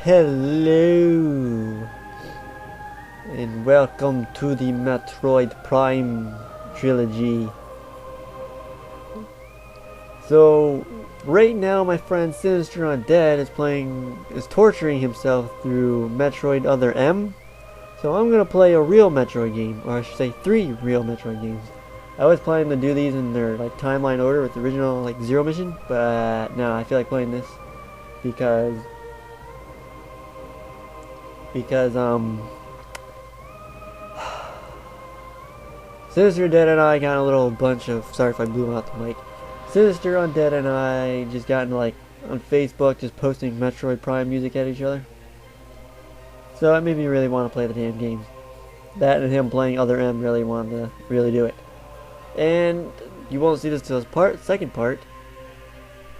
Hello and welcome to the Metroid Prime Trilogy. So right now my friend Sinister Undead is torturing himself through Metroid Other M. So I'm gonna play a real Metroid game, or I should say 3 real Metroid games. I was planning to do these in their timeline order with the original Zero Mission, but no, I feel like playing this because Sinister Undead and I got a little bunch of, sorry if I blew out the mic. Sinister Undead and I just got into on Facebook just posting Metroid Prime music at each other. So it made me really want to play the damn games. That and him playing Other M really wanted to really do it. And you won't see this till the second part,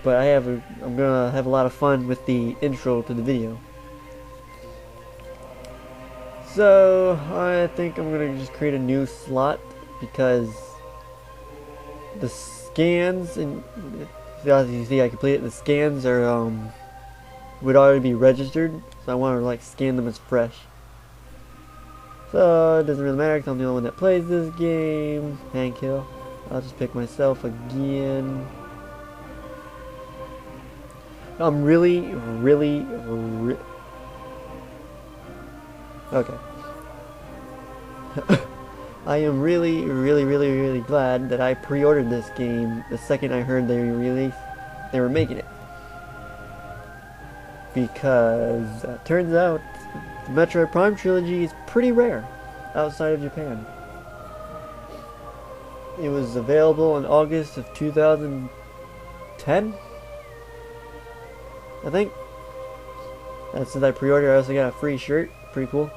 but I'm gonna have a lot of fun with the intro to the video. So I think I'm gonna just create a new slot because the scans, and as you see I completed the scans are would already be registered, so I want to scan them as fresh. So it doesn't really matter because I'm the only one that plays this game. Hand kill. I'll just pick myself again. I'm really okay. I am really glad that I pre-ordered this game the second I heard they were making it. Because turns out the Metroid Prime Trilogy is pretty rare outside of Japan. It was available in August of 2010, I think. And since I pre-ordered, I also got a free shirt. Pretty cool.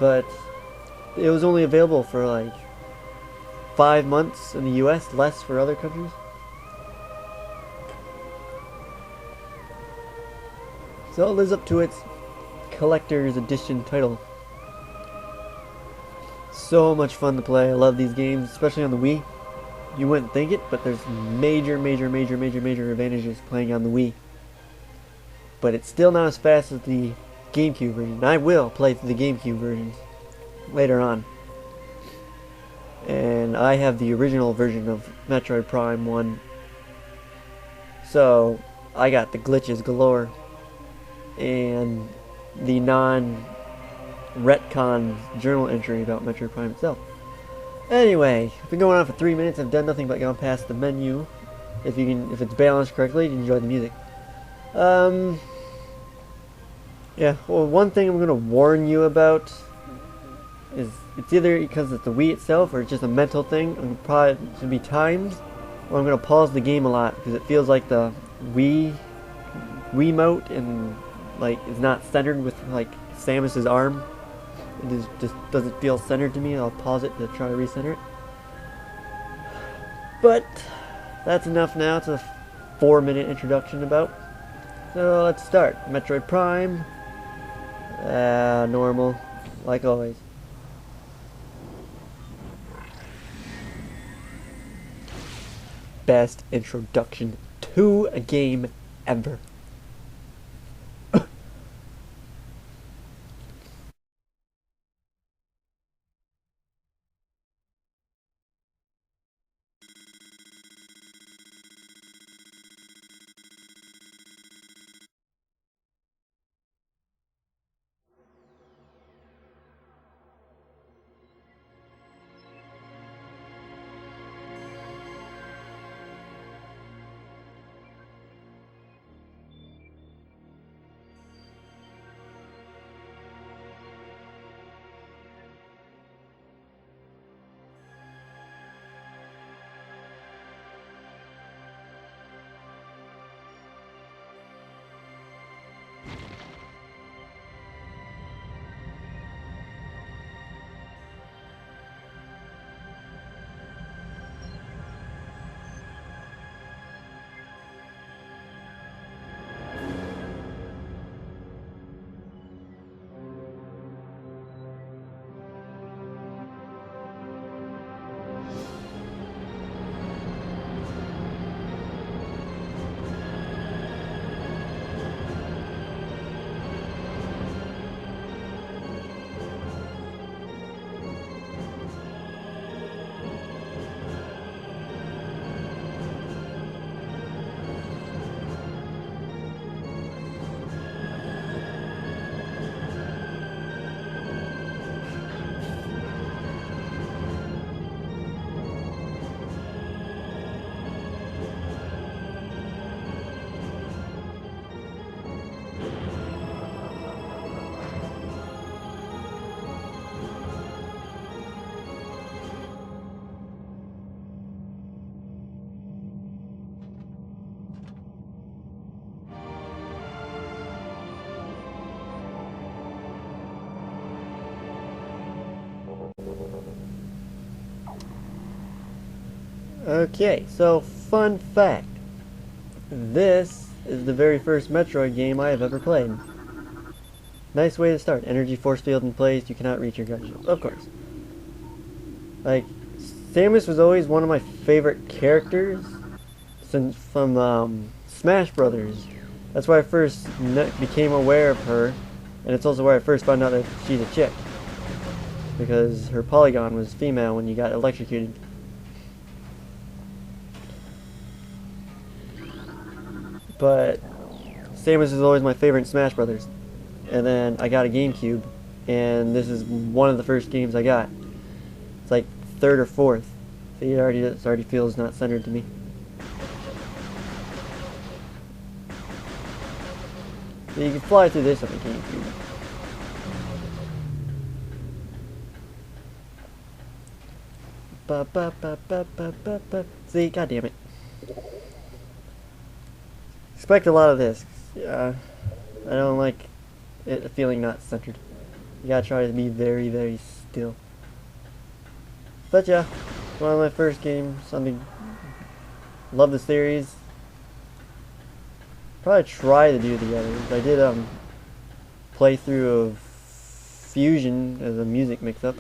But it was only available for 5 months in the US, less for other countries. So it lives up to its collector's edition title. So much fun to play. I love these games, especially on the Wii. You wouldn't think it, but there's major advantages playing on the Wii. But it's still not as fast as the GameCube version. I will play through the GameCube versions later on. And I have the original version of Metroid Prime 1. So I got the glitches galore and the non-retcon journal entry about Metroid Prime itself. Anyway, I've been going on for 3 minutes. I've done nothing but gone past the menu. If it's balanced correctly, you enjoy the music. Yeah. Well, one thing I'm gonna warn you about is it's either because it's the Wii itself or it's just a mental thing. I'm probably to be timed, or I'm gonna pause the game a lot because it feels like the Wiimote and is not centered with Samus's arm. It just doesn't feel centered to me. I'll pause it to try to recenter it. But that's enough now. It's a 4-minute introduction about. So let's start. Metroid Prime. Normal, like always. Best introduction to a game ever. Okay, so fun fact. This is the very first Metroid game I have ever played. Nice way to start. Energy force field in place, you cannot reach your gun shield. Of course. Like, Samus was always one of my favorite characters since from Smash Brothers. That's why I first became aware of her, and it's also where I first found out that she's a chick. Because her polygon was female when you got electrocuted. But Samus is always my favorite in Smash Brothers. And then I got a GameCube, and this is one of the first games I got. It's like third or fourth. See, it already feels not centered to me. So you can fly through this on the GameCube. Ba ba ba ba ba ba ba. See, goddammit. Expect a lot of this. I don't like it feeling not centered. You gotta try to be very, very still. But yeah, one of my first games. Love the series. Probably try to do the others. I did playthrough of Fusion as a music mix-up.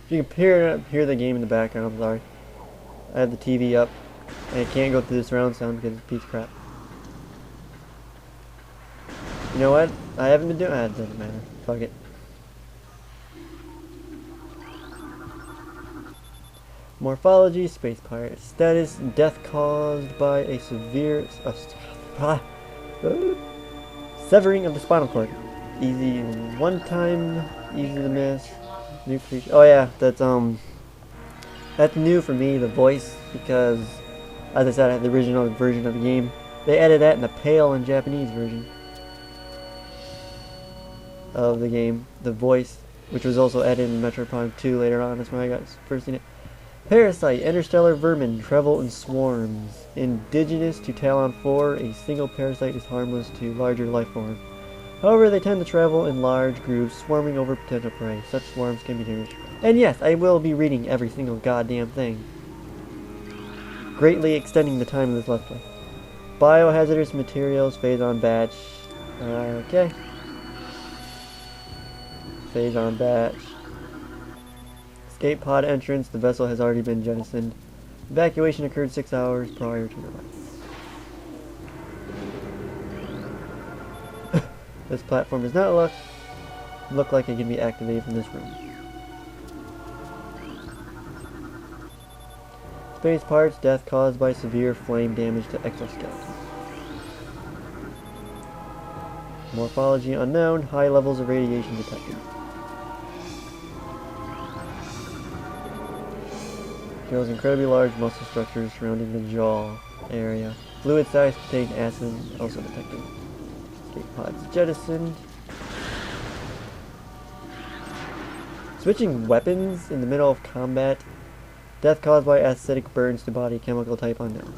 If you can hear the game in the background, I'm sorry. I have the TV up, and I can't go through the surround sound because it's a piece of crap. You know what? I haven't been doing it. Doesn't matter. Fuck it. Morphology, space pirate status, death caused by a severe severing of the spinal cord. Easy one time, easy to miss. New creature. Oh yeah, that's new for me, the voice, because as I said, I had the original version of the game. They added that in the pale and Japanese version of the game, the voice, which was also added in Metroid Prime 2 later on. That's when I got first seen it. Parasite, interstellar vermin, travel in swarms. Indigenous to Tallon IV, a single parasite is harmless to larger life forms. However, they tend to travel in large groups, swarming over potential prey. Such swarms can be dangerous. And yes, I will be reading every single goddamn thing, greatly extending the time of this Let's Play. Biohazardous materials, phase on batch. Okay. Phase on batch. Escape pod entrance, the vessel has already been jettisoned. Evacuation occurred 6 hours prior to the ride. This platform does not look like it can be activated from this room. Space parts, death caused by severe flame damage to exoskeleton. Morphology unknown, high levels of radiation detected. Shows incredibly large muscle structures surrounding the jaw area. Fluid size contained acid also detected. Escape pods jettisoned. Switching weapons in the middle of combat. Death caused by acidic burns to body, chemical type unknown.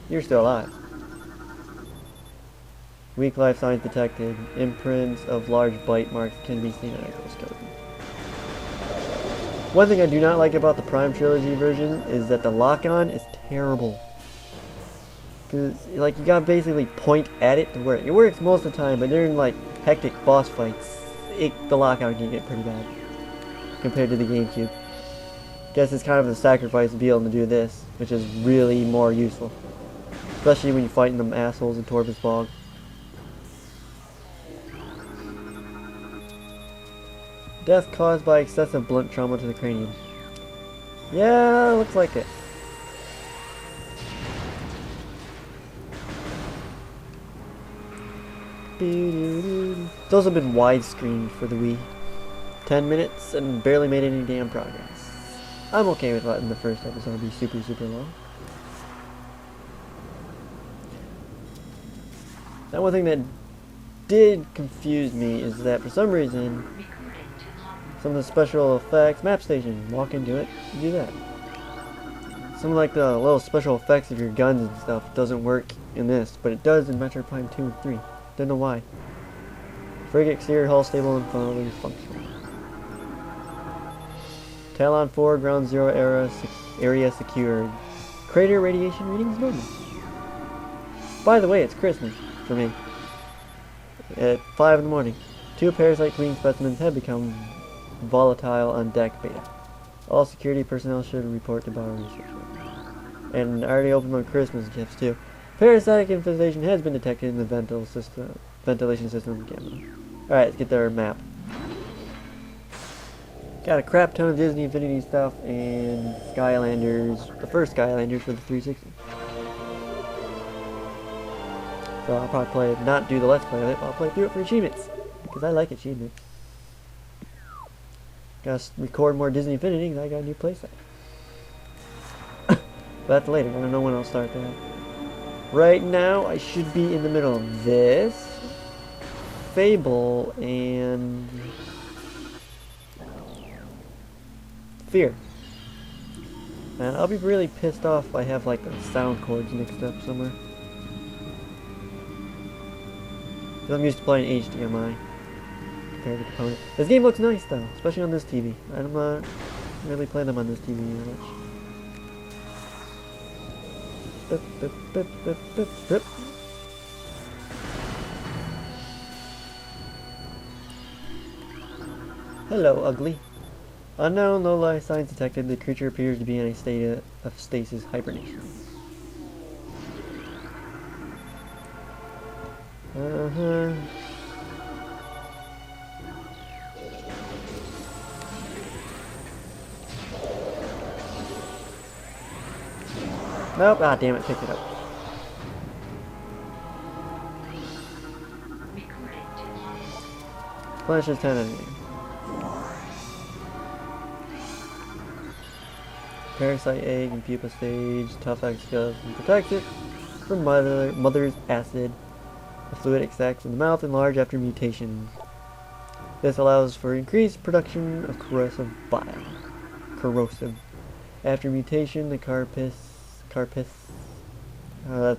You're still alive. Weak life signs detected. Imprints of large bite marks can be seen on exoskeleton. One thing I do not like about the Prime Trilogy version is that the lock-on is terrible. Cause like you gotta basically point at it to work. It works most of the time, but during like hectic boss fights, the lock-on can get pretty bad compared to the GameCube. Guess it's kind of a sacrifice to be able to do this, which is really more useful, especially when you're fighting them assholes in Torvus Bog. Death caused by excessive blunt trauma to the cranium. Yeah, looks like it. It's also been widescreened for the Wii. 10 minutes and barely made any damn progress. I'm okay with letting the first episode be super, super long. Now, one thing that did confuse me is that for some reason, some of the special effects, map station, walk into it, do that. Some of like the little special effects of your guns and stuff doesn't work in this, but it does in Metroid Prime 2 and 3. Don't know why. Frigate exterior hull stable and fully functional. Tallon IV ground zero area secured. Crater radiation readings normal. By the way, it's Christmas for me. At 5 in the morning, 2 Parasite Queen specimens have become volatile on deck beta. All security personnel should report to bio research. And I already opened my Christmas gifts too. Parasitic infestation has been detected in the ventilation system again. Alright, let's get their map. Got a crap ton of Disney Infinity stuff and Skylanders, the first Skylanders for the 360. So I'll probably not do the Let's Play of it, but I'll play through it for achievements. Because I like achievements. Gotta record more Disney Infinity because I got a new playset. But that's later, I don't know when I'll start that. Right now, I should be in the middle of this, Fable, and Fear. And I'll be really pissed off if I have like the sound cords mixed up somewhere. Because I'm used to playing HDMI compared to component. This game looks nice though, especially on this TV. I'm not really playing them on this TV much. Hello, ugly. Unknown low-life signs detected. The creature appears to be in a state of stasis hibernation. Nope, ah damn it, picked it up. Replenishes 10 enemy. Parasite egg and pupa stage, tough exoskeleton protects it from mother's acid. The fluidic sacs in the mouth enlarge after mutation. This allows for increased production of corrosive bile. After mutation, the carpus, that's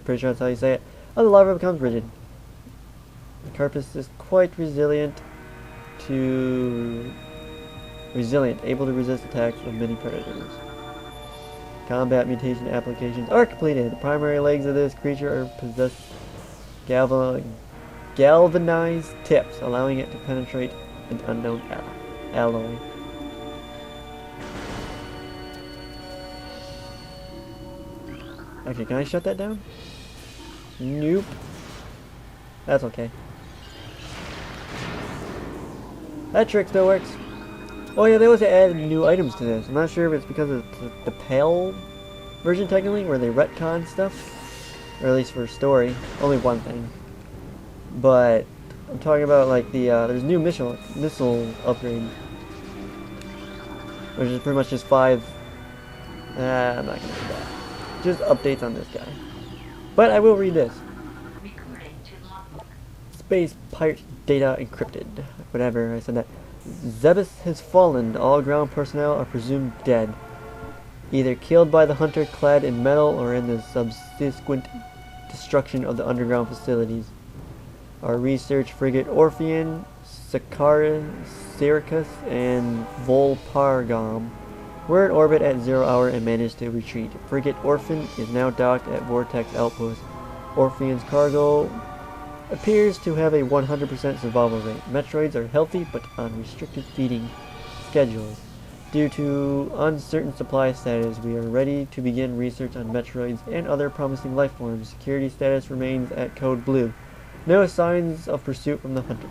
pretty sure that's how you say it, the larva becomes rigid. The carpus is quite resilient, able to resist attacks of many predators. Combat mutation applications are completed. The primary legs of this creature are possess galvanized tips, allowing it to penetrate an unknown alloy. Okay, can I shut that down? Nope. That's okay. That trick still works. Oh yeah, they also added new items to this. I'm not sure if it's because of the PAL version technically, where they retcon stuff. Or at least for story. Only one thing. But I'm talking about like the there's new missile upgrade. Which is pretty much just 5 I'm not gonna do that. Just updates on this guy. But I will read this. Space pirate data encrypted. Whatever, I said that. Zebus has fallen. All ground personnel are presumed dead. Either killed by the hunter clad in metal or in the subsequent destruction of the underground facilities. Our research frigate Orpheon, Syracuse, and Volpargam were in orbit at 0 hour and managed to retreat. Frigate Orphan is now docked at Vortex Outpost. Orpheon's cargo appears to have a 100% survival rate. Metroids are healthy but on restricted feeding schedules. Due to uncertain supply status, we are ready to begin research on Metroids and other promising life forms. Security status remains at Code Blue. No signs of pursuit from the hunter.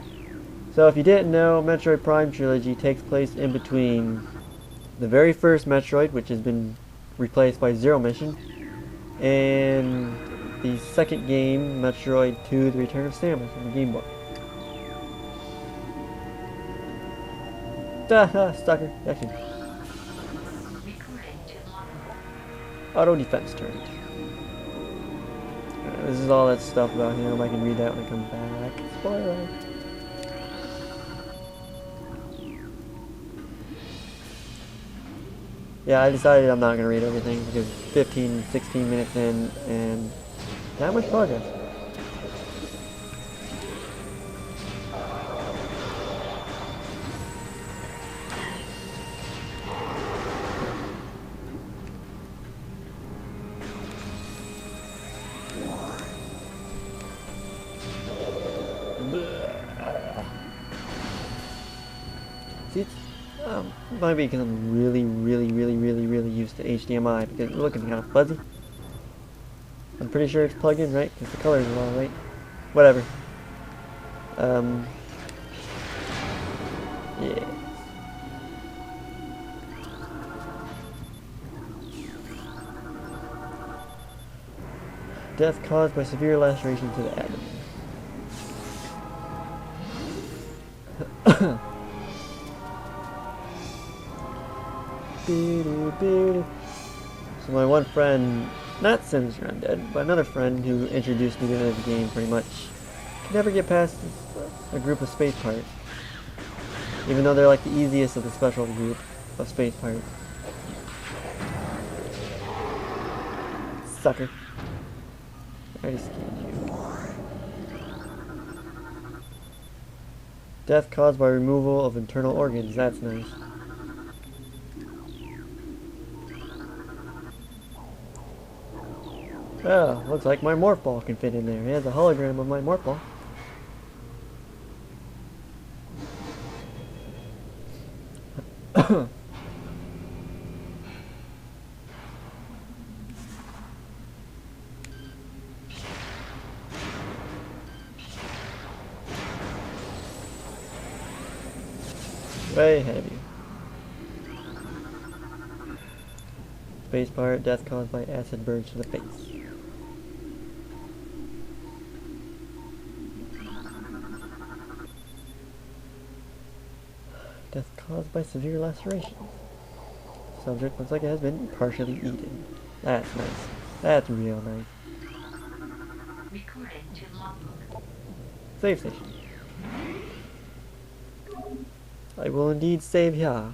So if you didn't know, Metroid Prime Trilogy takes place in between the very first Metroid, which has been replaced by Zero Mission, and the second game, Metroid 2, The Return of Samus, on the Game Boy. Sucker. Action. Auto defense turret. This is all that stuff about him. I can read that when I come back. Spoiler. Yeah, I decided I'm not going to read everything because 15, 16 minutes in and not much progress. Might be because I'm really used to HDMI because it's looking kind of fuzzy. I'm pretty sure it's plugged in, right? Because the colors are all right. Whatever. Yeah. Death caused by severe laceration to the abdomen. So my one friend, not Sinister Undead, but another friend who introduced me to the game pretty much, could never get past a group of space pirates. Even though they're like the easiest of the special group of space pirates. Sucker. I already scanned you. Death caused by removal of internal organs. That's nice. Oh, looks like my morph ball can fit in there. It has a hologram of my morph ball. Way ahead of you. Space pirate, death caused by acid burns to the face. Death caused by severe laceration. Subject looks like it has been partially eaten. That's nice. That's real nice. Recording to logbook. Save station. I will indeed save here.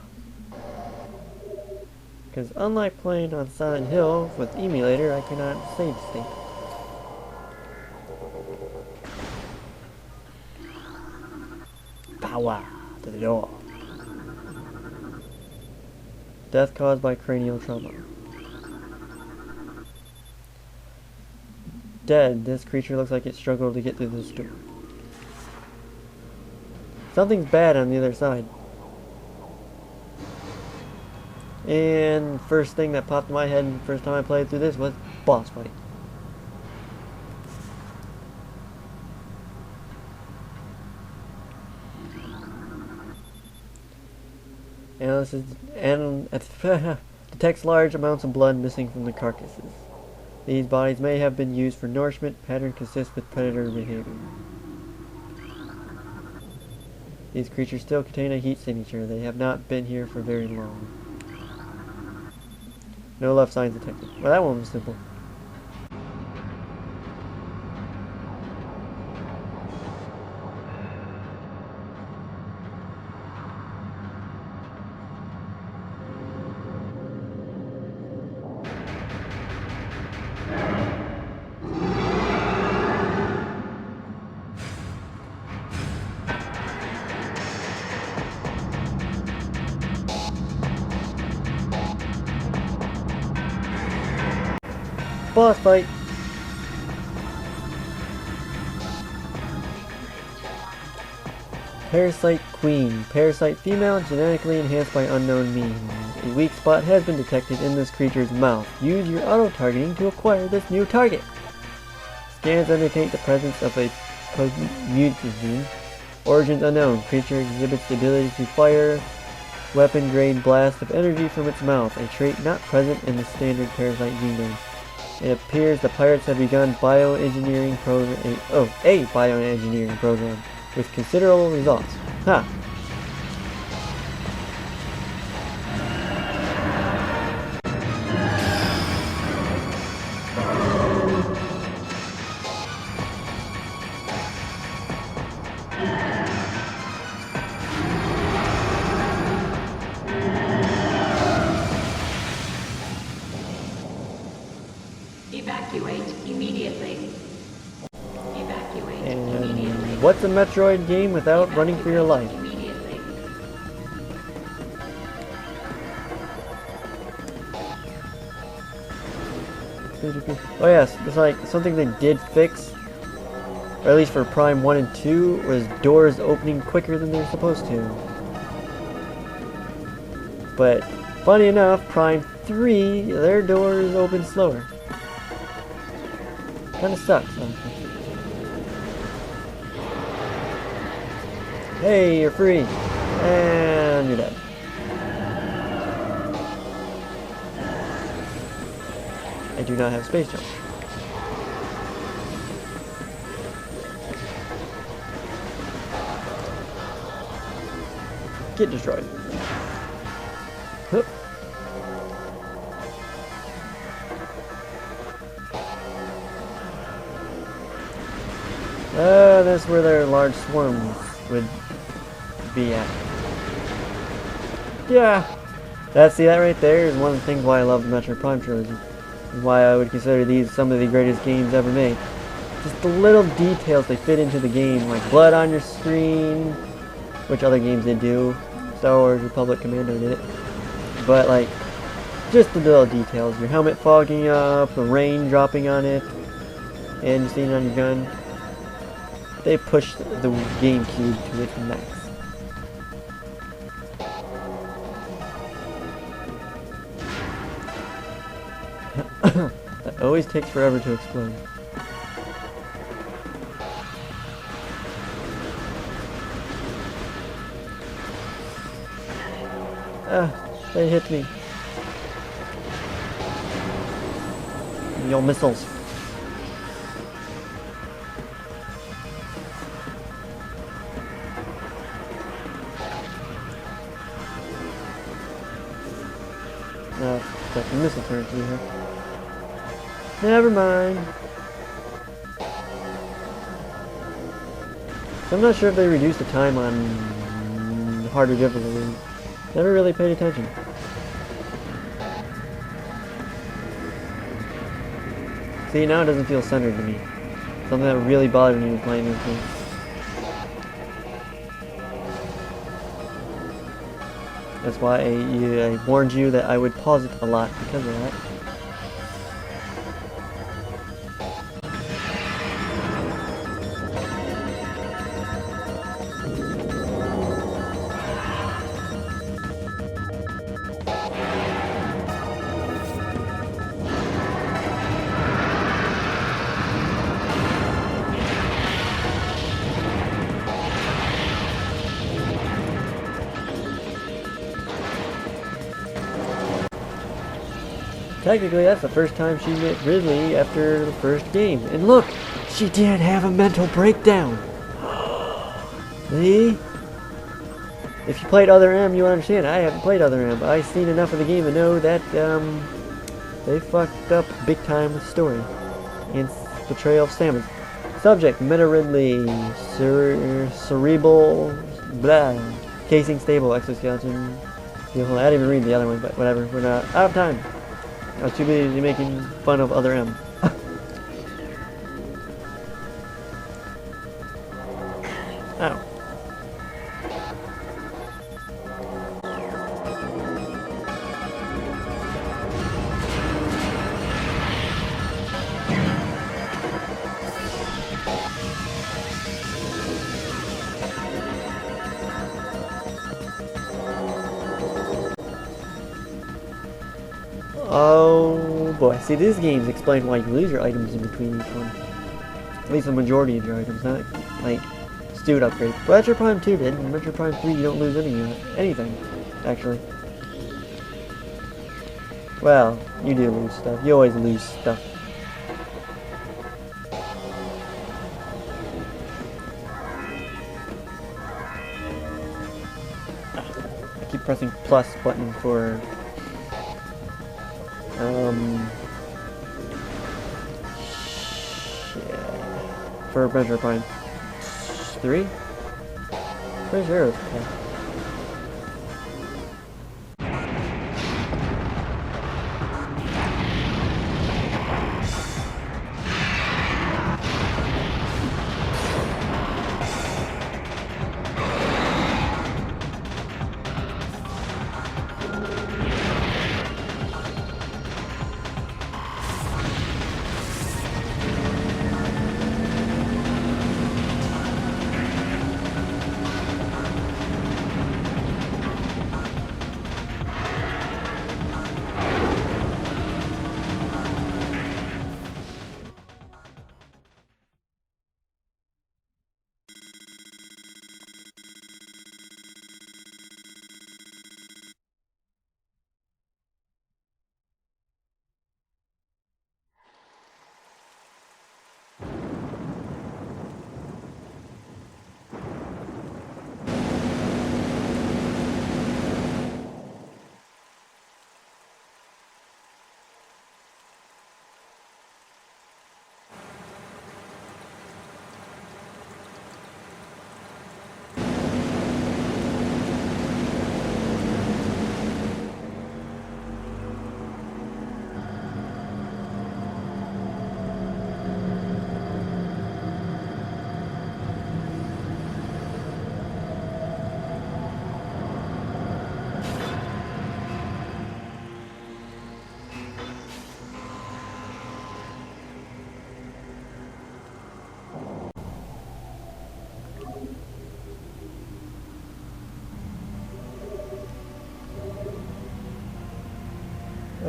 Because unlike playing on Silent Hill with emulator, I cannot save state. Power to the door. Death caused by cranial trauma. Dead. This creature looks like it struggled to get through this door. Something's bad on the other side. And first thing that popped in my head first time I played through this was boss fight. Detects large amounts of blood missing from the carcasses. These bodies may have been used for nourishment. Pattern consists with predator behavior. These creatures still contain a heat signature. They have not been here for very long. No left signs detected. Well, that one was simple. Boss fight! Parasite Queen. Parasite female, genetically enhanced by unknown means. A weak spot has been detected in this creature's mouth. Use your auto-targeting to acquire this new target. Scans indicate the presence of a mutagen. Origins unknown. Creature exhibits the ability to fire weapon-grade blast of energy from its mouth, a trait not present in the standard Parasite genome. It appears the pirates have begun bioengineering a bioengineering program with considerable results. Ha! Evacuate immediately. Evacuate And immediately. what's a Metroid game without running for your life? Immediately. Oh yes, it's like something they did fix, or at least for Prime 1 and 2, was doors opening quicker than they're supposed to. But funny enough, Prime 3, their doors open slower. Kinda sucks, honestly. Hey, you're free. And you're dead. I do not have space jump. Get destroyed. Hup. That's where their large swarms would be at. Yeah. See, that right there is one of the things why I love the Metroid Prime trilogy. And why I would consider these some of the greatest games ever made. Just the little details they fit into the game, like blood on your screen, which other games did do. Star Wars Republic Commando did it. But like, just the little details. Your helmet fogging up, the rain dropping on it, and you seeing it on your gun. They pushed the GameCube to its max. That always takes forever to explode. They hit me. Your missiles. Got the missile turret through here. Never mind. So I'm not sure if they reduced the time on harder difficulty. Never really paid attention. See, now it doesn't feel centered to me. Something that really bothered me was playing this game. That's why I warned you that I would pause it a lot because of that. Technically, that's the first time she met Ridley after the first game. And look, she did have a mental breakdown. See? If you played Other M, you understand. I haven't played Other M, but I've seen enough of the game to know that they fucked up big time with story and portrayal of Samus. Subject: Meta Ridley, cerebral, blah, casing stable, exoskeleton. I didn't even read the other one, but whatever. We're not out of time. I was too busy making fun of Other M. Ow. Oh boy, see, these games explain why you lose your items in between each one. At least the majority of your items, not like stewed upgrades. But Metroid Prime 2 did, and Metroid Prime 3 you don't lose anything, actually. Well, you do lose stuff. You always lose stuff. I keep pressing plus button for for Metroid Prime 3? Pretty sure it was okay.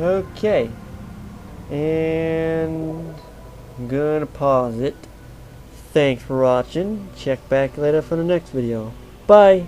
Okay. And I'm gonna pause it. Thanks for watching. Check back later for the next video. Bye!